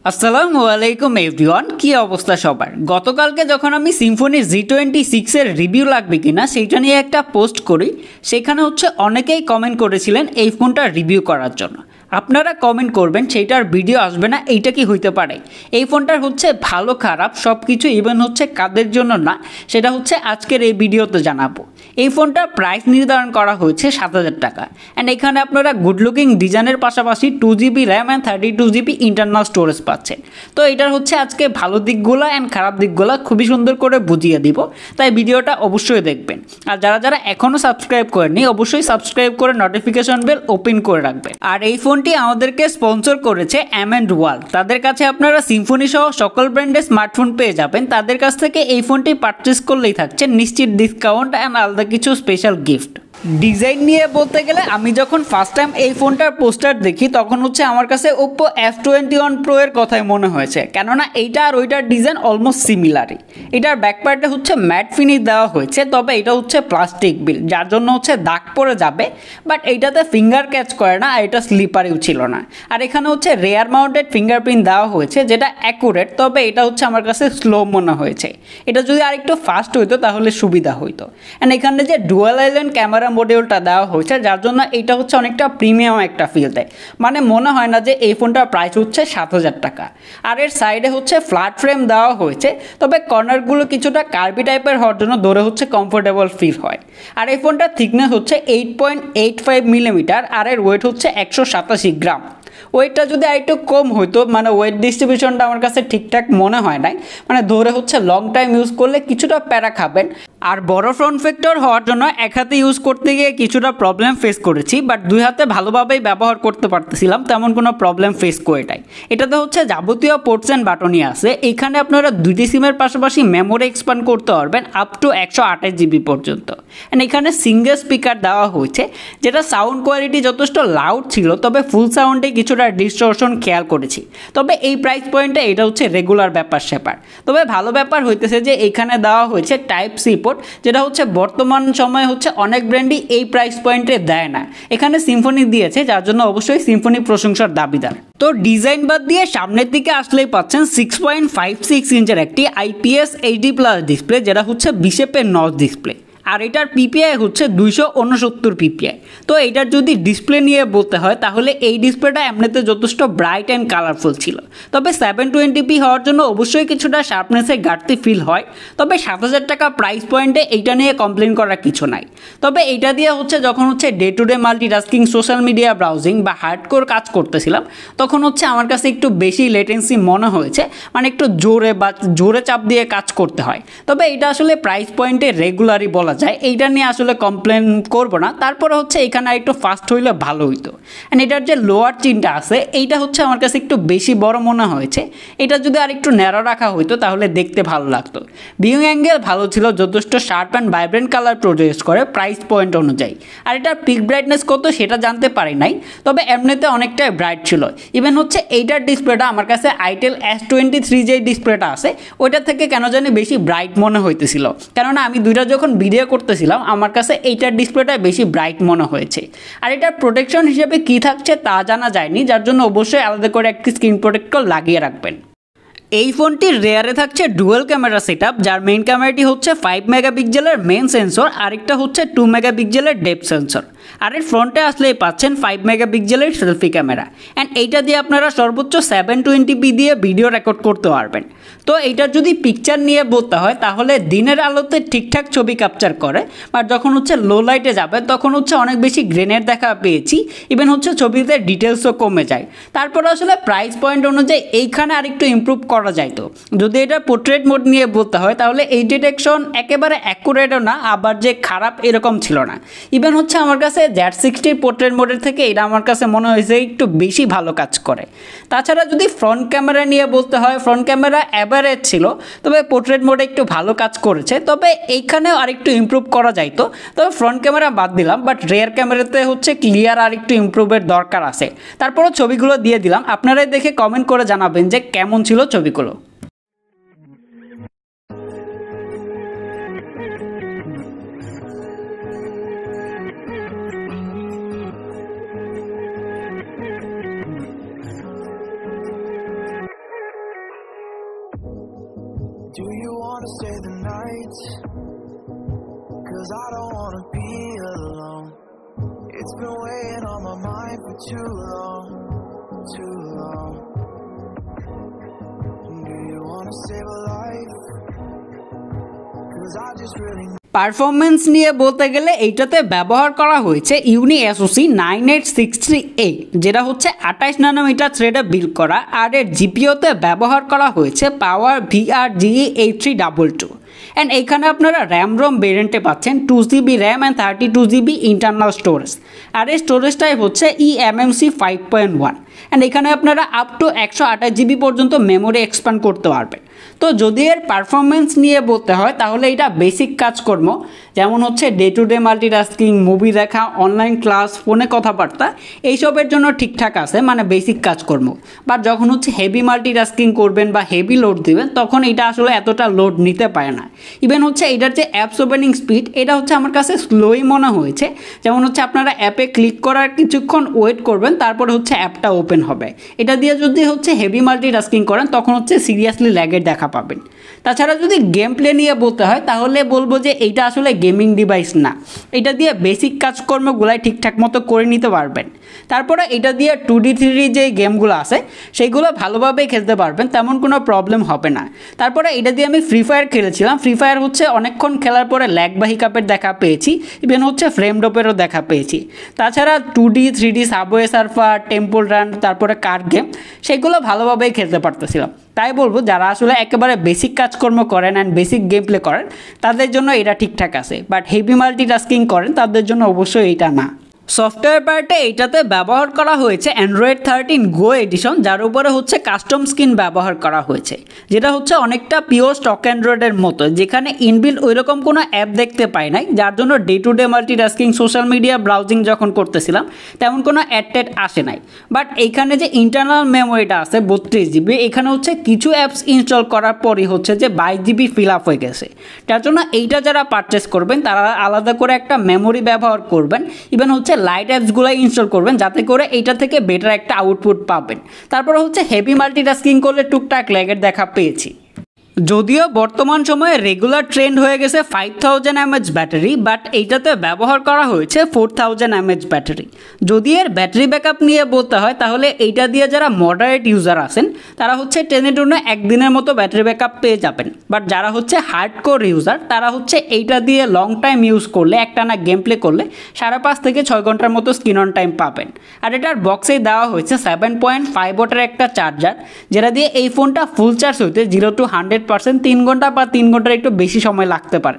আসসালামু আলাইকুম এভরিওয়ান, কি অবস্থা সবার? গতকালকে যখন আমি সিম্ফনি G26 এর রিভিউ লাগবে কিনা সেইটা নিয়ে একটা পোস্ট করি, সেখানে অনেকেই কমেন্ট করেছিলেন এই ফোনটা রিভিউ করার জন্য। আপনারা কমেন্ট করবেন সেইটার ভিডিও আসবে না, এইটা কি হইতে পারে? এই ফোনটার ভালো খারাপ সব কিছু ইভেন কাদের জন্য না, সেটা আজকের এই ভিডিওতে জানাবো। এই ফোনটার প্রাইস নির্ধারণ করা হয়েছে 7,000 টাকা। অ্যান্ড এখানে আপনারা গুড লুকিং ডিজাইনের পাশাপাশি 2GB RAM and 32GB internal storage পাচ্ছেন। তো এটার আজকে ভালো দিকগুলো অ্যান্ড খারাপ দিকগুলো খুবই সুন্দর করে বুঝিয়ে দিব, তাই ভিডিওটা অবশ্যই দেখবেন। আর যারা যারা এখনও সাবস্ক্রাইব করেননি অবশ্যই সাবস্ক্রাইব করে নোটিফিকেশন বেল ওপেন করে রাখবেন। আর এই ফোনটি আমাদেরকে স্পন্সর করেছে ওয়ার্ল্ড। তাদের কাছে আপনারা সিম্ফনি সহ সকল ব্র্যান্ডের স্মার্টফোন পেয়ে যাবেন। তাদের কাছ থেকে এই ফোনটি পারচেস করলেই থাকছে নিশ্চিত ডিসকাউন্ট অ্যান্ড আলাদা কিছু স্পেশাল গিফট। ডিজাইন নিয়ে বলতে গেলে আমি যখন ফার্স্ট টাইম এই ফোনটার পোস্টার দেখি তখন আমার কাছে Oppo F21 Pro এর কথাই মনে হয়েছে, কেননা এইটা আর ওইটার ডিজাইন অলমোস্ট সিমিলারই। এটার ব্যাকপার্টে ম্যাট ফিনিশ দেওয়া হয়েছে, তবে এটা প্লাস্টিক বিল, যার জন্য দাগ পড়ে যাবে, বাট এইটাতে ফিঙ্গার ক্যাচ করে না, আর এটা স্লিপারিও ছিল না। আর এখানে রেয়ার মাউন্টেড ফিঙ্গারপ্রিন্ট দেওয়া হয়েছে, যেটা অ্যাকুরেট, তবে এটা আমার কাছে স্লো মনে হয়েছে। এটা যদি আরেকটু ফাস্ট হইতো তাহলে সুবিধা হইতো। অ্যান্ড এখানে যে ডুয়াল আইল্যান্ড ক্যামেরা মডিউলটা দেওয়া হয়েছে, যার জন্য এটা অনেকটা প্রিমিয়াম একটা ফিল দেয়। মানে মনে হয় না যে এই ফোনটার প্রাইস 7,000 টাকা। আর এর সাইডে ফ্ল্যাট ফ্রেম দেওয়া হয়েছে, তবে কর্নারগুলো কিছুটা কার্বি টাইপের হওয়ার জন্য ধরে কমফোর্টেবল ফিল হয়। আর এই ফোনটার থিকনেস 8.85 মিলিমিটার, আর এর ওয়েট 187 গ্রাম। ওয়েটটা যদি আরেকটু কম হইতো, মানে ওয়েট ডিস্ট্রিবিউশনটা আমার কাছে ঠিকঠাক মনে হয় নাই, মানে ধরে লং টাইম ইউজ করলে কিছুটা প্যারা খাবেন। আর বড় ফ্রন্ট ফ্যাক্টর হওয়ার জন্য এক হাতে ইউজ করতে গিয়ে কিছুটা প্রবলেম ফেস করেছি, বাট দুই হাতে ভালোভাবেই ব্যবহার করতে পারতেছিলাম, তেমন কোনো প্রবলেম ফেস করে নাই। এটাতে যাবতীয় পোর্টস অ্যান্ড বাটনই আছে। এখানে আপনারা দুইটি সিমের পাশাপাশি মেমোরি এক্সপ্যান্ড করতে পারবেন আপ টু 128GB পর্যন্ত। অ্যান্ড এখানে সিঙ্গেল স্পিকার দেওয়া হয়েছে, যেটা সাউন্ড কোয়ালিটি যথেষ্ট লাউড ছিল, তবে ফুল সাউন্ডে কিছুটা ডিস্টরশন খেয়াল করেছি। তবে এই প্রাইস পয়েন্টে এটা রেগুলার ব্যাপার স্যাপার। তবে ভালো ব্যাপার হইতেছে যে এখানে দেওয়া হয়েছে টাইপ সি পোর্ট, যেটা বর্তমান সময়ে অনেক ব্র্যান্ডই এই প্রাইস পয়েন্টে দেয় না। এখানে সিম্ফনি দিয়েছে, যার জন্য অবশ্যই সিম্ফনি প্রশংসার দাবিদার। তো ডিজাইন বাদ দিয়ে সামনের দিকে আসলেই পাচ্ছেন 6.56 ইঞ্চের একটি IPS HD+ ডিসপ্লে, যেটা 20 শেপের নচ ডিসপ্লে। আর এটার পিপিআই 269 পিপিআই। তো এটার যদি ডিসপ্লে নিয়ে বলতে হয় তাহলে এই ডিসপ্লেটা এমনিতে যথেষ্ট ব্রাইট অ্যান্ড কালারফুল ছিল, তবে 720p হওয়ার জন্য অবশ্যই কিছুটা শার্পনেসের ঘাটতি ফিল হয়। তবে 7,000 টাকা প্রাইস পয়েন্টে এইটা নিয়ে কমপ্লেন করার কিছু নাই। তবে এটা দিয়ে যখন day to day multitasking, social media browsing বা হার্ডকোর কাজ করতেছিলাম, তখন আমার কাছে একটু বেশি লেটেন্সি মনে হয়েছে, মানে একটু জোরে চাপ দিয়ে কাজ করতে হয়। তবে এটা আসলে প্রাইস পয়েন্টে রেগুলারই বলা যায়, এইটা নিয়ে আসলে কমপ্লেন করব না। তারপরে এখানে একটু ফাস্ট হইলে ভালো হইতো। অ্যান্ড এটার যে লোয়ার চিনটা আছে, এইটা আমার কাছে একটু বেশি বড় মনে হয়েছে। এটা যদি আর একটু ন্যারো রাখা হইতো তাহলে দেখতে ভালো লাগতো। ভিউইং অ্যাঙ্গেল ভালো ছিল, যথেষ্ট sharp and vibrant colour produce করে প্রাইস পয়েন্ট অনুযায়ী। আর এটার পিক ব্রাইটনেস কত সেটা জানতে পারি নাই, তবে এমনিতে অনেকটাই ব্রাইট ছিল। ইভেন এইটার ডিসপ্লেটা আমার কাছে আইটেল S23 যে ডিসপ্লেটা আছে ওইটার থেকে কেন জানি বেশি ব্রাইট মনে হইতেছিল, কেননা আমি দুইটা যখন ভিডিও করতেছিলাম আমার কাছে এইটার ডিসপ্লেটা বেশি ব্রাইট মনে হয়েছে। আর এটার প্রোটেকশন হিসেবে কি থাকছে তা জানা যায়নি, যার জন্য অবশ্যই আলাদা করে একটি স্ক্রিন প্রোটেক্টর লাগিয়ে রাখবেন। এই ফোনটির রেয়ারে থাকছে ডুয়াল ক্যামেরা সেটআপ, যার মেইন ক্যামেরাটি 5 মেগাপিক্সেলের মেইন সেন্সর, আরেকটা 2 মেগাপিক্সেলের ডেপথ সেন্সর। আর এর ফ্রন্টে আসলেই পাচ্ছেন 5 মেগাপিক্সেলের সেলফি ক্যামেরা। অ্যান্ড এইটা দিয়ে আপনারা সর্বোচ্চ 720p দিয়ে ভিডিও রেকর্ড করতে পারবেন। তো এইটার যদি পিকচার নিয়ে বলতে হয় তাহলে দিনের আলোতে ঠিকঠাক ছবি ক্যাপচার করে, বাট যখন লো লাইটে যাবে তখন অনেক বেশি গ্রেনের দেখা পেয়েছি। ইভেন ছবিতে ডিটেলসও কমে যায়। তারপর আসলে প্রাইস পয়েন্ট অনুযায়ী এইখানে আরেকটু ইমপ্রুভ করা যাইতো। যদি এটা পোর্ট্রেট মোড নিয়ে বলতে হয় তাহলে এই ডিটেকশন একেবারে অ্যাকুরেটও না, আবার যে খারাপ এরকম ছিল না। ইভেন আমার কাছে Z60 পোর্ট্রেট মোডের থেকে এটা আমার কাছে মনে হয়েছে একটু বেশি ভালো কাজ করে। তাছাড়া যদি ফ্রন্ট ক্যামেরা নিয়ে বলতে হয়, ফ্রন্ট ক্যামেরা অ্যাভারেজ ছিল, তবে পোর্ট্রেট মোডে একটু ভালো কাজ করেছে। তবে এইখানেও আরেকটু ইমপ্রুভ করা যাইতো, তবে ফ্রন্ট ক্যামেরা বাদ দিলাম, বাট রেয়ার ক্যামেরাতে ক্লিয়ার আর একটু ইমপ্রুভের দরকার আছে। তারপরও ছবিগুলো দিয়ে দিলাম, আপনারাই দেখে কমেন্ট করে জানাবেন যে কেমন ছিল ছবিগুলো। 'cause I don't wanna be alone. It's been weighing on my mind for too long, too long. Do you wanna save a life? 'Cause I just really performance নিয়ে বলতে গেলে এইটাতে ব্যবহার করা হয়েছে ইউনি এসওসি 9863A, যেটা হচ্ছে 28 ন্যানোমিটার থ্রেডে বিল্ড করা, আর এর জিপিওতে ব্যবহার করা হয়েছে পাওয়ার VRGE 8322। অ্যান্ড এইখানে আপনারা র্যাম রোম ভেরিয়েন্টে পাচ্ছেন 2GB RAM and 32GB internal storage, আর এই স্টোরেজ টাইপ হচ্ছে eMMC 5.1। অ্যান্ড এখানে আপনারা আপ টু 128GB পর্যন্ত মেমোরি এক্সপ্যান্ড করতে পারবেন। তো যদি এর পারফরমেন্স নিয়ে বলতে হয় তাহলে এটা বেসিক কাজকর্ম যেমন হচ্ছে day to day multitasking, movie দেখা, অনলাইন ক্লাস, ফোনে কথাবার্তা, এইসবের জন্য ঠিকঠাক আছে, মানে বেসিক কাজকর্ম। বাট যখন হচ্ছে হেভি মাল্টিটাস্কিং করবেন বা হেভি লোড দিবেন তখন এটা আসলে এতটা লোড নিতে পারে না। ইভেন হচ্ছে এটার যে অ্যাপস ওপেনিং স্পিড এটা হচ্ছে আমার কাছে স্লোই মনে হয়েছে। যেমন হচ্ছে আপনারা অ্যাপে ক্লিক করার কিছুক্ষণ ওয়েট করবেন, তারপরে হচ্ছে অ্যাপটা ওপেন হবে। এটা দিয়ে যদি হচ্ছে হেভি মাল্টিটাস্কিং করেন তখন হচ্ছে সিরিয়াসলি ল্যাগের দেখা পাবেন। তাছাড়া যদি গেম প্লে নিয়ে বলতে হয় তাহলে বলবো যে এইটা আসলে গেমিং ডিভাইস না, এটা দিয়ে বেসিক কাজকর্মগুলাই ঠিকঠাক মতো করে নিতে পারবেন। তারপরে এটা দিয়ে 2D 3D যে গেমগুলো আছে সেইগুলো ভালোভাবেই খেলতে পারবেন, তেমন কোনো প্রবলেম হবে না। তারপরে এটা দিয়ে আমি ফ্রি ফায়ার খেলেছিলাম, ফ্রি ফায়ার হচ্ছে অনেকক্ষণ খেলার পরে ল্যাগ বা হিকাপের দেখা পেয়েছি, ইভেন হচ্ছে ফ্রেম ড্রপেরও দেখা পেয়েছি। তাছাড়া 2D 3D subway surfer, temple run, তারপরে কার গেম, সেগুলো ভালোভাবেই খেলতে পারতেছিলাম। তাই বলবো যারা আসলে একেবারে বেসিক কাজকর্ম করেন অ্যান্ড বেসিক গেম প্লে করেন তাদের জন্য এটা ঠিকঠাক আছে, বাট হেভি মাল্টিটাস্কিং করেন তাদের জন্য অবশ্যই এইটা না। সফটওয়্যার পার্টে এইটাতে ব্যবহার করা হয়েছে অ্যান্ড্রয়েড 13 গো এডিশন, যার উপরে হচ্ছে কাস্টম স্কিন ব্যবহার করা হয়েছে, যেটা হচ্ছে অনেকটা পিওর স্টক অ্যান্ড্রয়েডের মতো, যেখানে ইনবিল্ড ওইরকম কোনো অ্যাপ দেখতে পাই নাই, যার জন্য day to day multitasking, social media browsing যখন করতেছিলাম তেমন কোনো অ্যাড ট্যাড আসে নাই। বাট এইখানে যে ইন্টারনাল মেমোরিটা আছে 32GB, এখানে হচ্ছে কিছু অ্যাপস ইনস্টল করার পরই হচ্ছে যে 22GB ফিল আপ হয়ে গেছে। তার জন্য এইটা যারা পারচেস করবেন তারা আলাদা করে একটা মেমোরি ব্যবহার করবেন, ইভেন হচ্ছে লাইট অ্যাপসগুলো ইনস্টল করবেন যাতে করে এইটা থেকে বেটার একটা আউটপুট পাবেন। তারপরে হচ্ছে হেভি মাল্টিটাস্কিং করলে টুকটাক ল্যাগের দেখা পেয়েছি। যদিও বর্তমান সময়ে রেগুলার ট্রেন্ড হয়ে গেছে 5000 mAh ব্যাটারি, বাট এইটাতে ব্যবহার করা হয়েছে 4000 mAh ব্যাটারি। যদি এর ব্যাটারি ব্যাকআপ নিয়ে বলতে হয় তাহলে এইটা দিয়ে যারা মডারেট ইউজার আছেন তারা হচ্ছে টেনে টুনে একদিনের মতো ব্যাটারি ব্যাকআপ পেয়ে যাবেন। বাট যারা হচ্ছে হার্ডকোর ইউজার তারা হচ্ছে এইটা দিয়ে লং টাইম ইউজ করলে, একটানা গেম প্লে করলে 5.5 থেকে 6 ঘন্টার মতো স্ক্রিন অন টাইম পাবেন। আর এটার বক্সেই দেওয়া হয়েছে 7.5 ওয়াটের একটা চার্জার, যেটা দিয়ে এই ফোনটা ফুল চার্জ হইতে 0 to 100% 3 ঘন্টা বা 3 ঘন্টার একটু বেশি সময় লাগতে পারে।